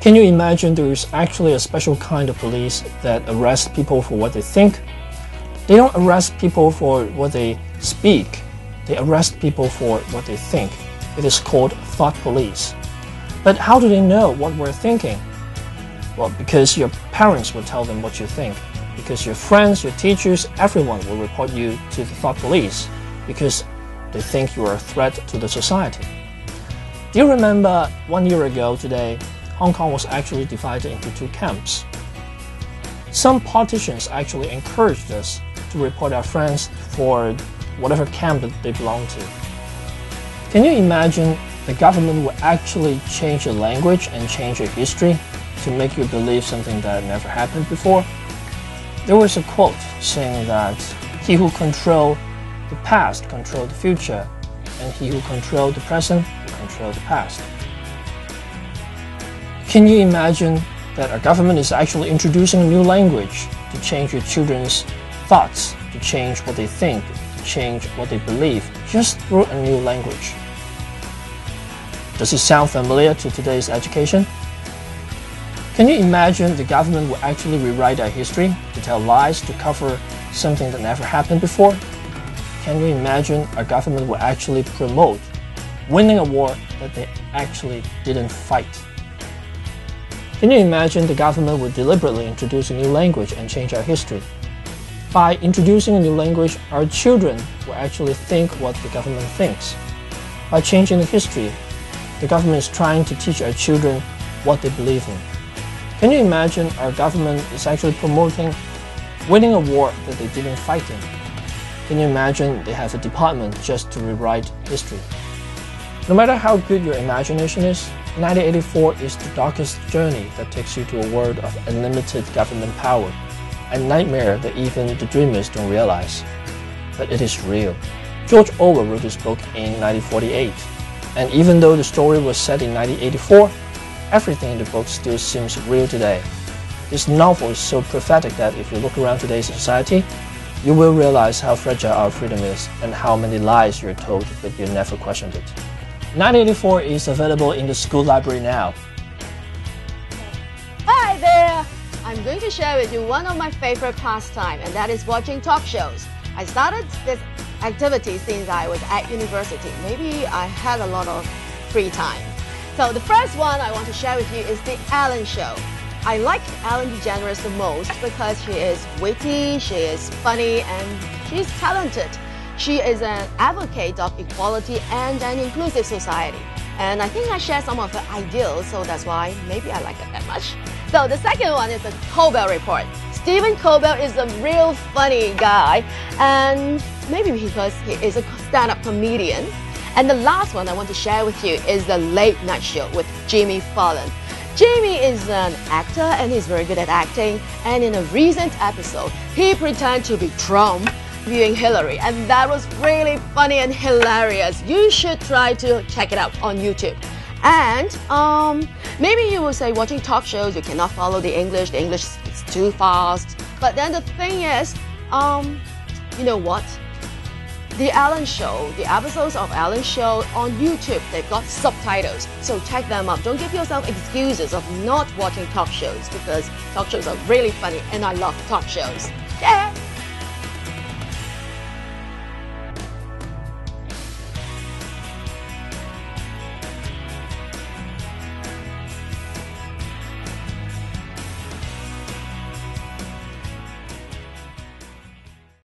Can you imagine there is actually a special kind of police that arrests people for what they think? They don't arrest people for what they speak. They arrest people for what they think. It is called thought police. But how do they know what we're thinking? Well, because your parents will tell them what you think. Because your friends, your teachers, everyone will report you to the thought police because they think you are a threat to the society. Do you remember 1 year ago today, Hong Kong was actually divided into two camps? Some politicians actually encouraged us to report our friends for whatever camp that they belong to. Can you imagine the government will actually change the language and change your history to make you believe something that never happened before? There was a quote saying that he who controls the past controls the future, and he who controls the present will control the past. Can you imagine that our government is actually introducing a new language to change your children's thoughts, to change what they think, to change what they believe, just through a new language? Does it sound familiar to today's education? Can you imagine the government will actually rewrite our history to tell lies to cover something that never happened before? Can you imagine our government will actually promote winning a war that they actually didn't fight? Can you imagine the government will deliberately introduce a new language and change our history? By introducing a new language, our children will actually think what the government thinks. By changing the history, the government is trying to teach our children what they believe in. Can you imagine our government is actually promoting winning a war that they didn't fight in? Can you imagine they have a department just to rewrite history? No matter how good your imagination is, 1984 is the darkest journey that takes you to a world of unlimited government power, a nightmare that even the dreamers don't realize. But it is real. George Orwell wrote this book in 1948, and even though the story was set in 1984, everything in the book still seems real today. This novel is so prophetic that if you look around today's society, you will realize how fragile our freedom is and how many lies you're told but you never questioned it. 1984 is available in the school library now. Hi there! I'm going to share with you one of my favorite pastimes, and that is watching talk shows. I started this activity since I was at university. Maybe I had a lot of free time. So the first one I want to share with you is The Ellen Show. I like Ellen DeGeneres the most because she is witty, she is funny, and she's talented. She is an advocate of equality and an inclusive society. And I think I share some of her ideals, so that's why maybe I like it that much. So the second one is the Colbert Report. Stephen Colbert is a real funny guy, and maybe because he is a stand-up comedian. And the last one I want to share with you is the Late Night Show with Jimmy Fallon. Jimmy is an actor and he's very good at acting, and in a recent episode, he pretended to be Trump viewing Hillary, and that was really funny and hilarious. You should try to check it out on YouTube. And maybe you will say watching talk shows, you cannot follow the English is too fast. But then the thing is, you know what? The Ellen Show, the episodes of Ellen Show on YouTube, they've got subtitles, so check them out. Don't give yourself excuses of not watching talk shows, because talk shows are really funny and I love talk shows. Yeah!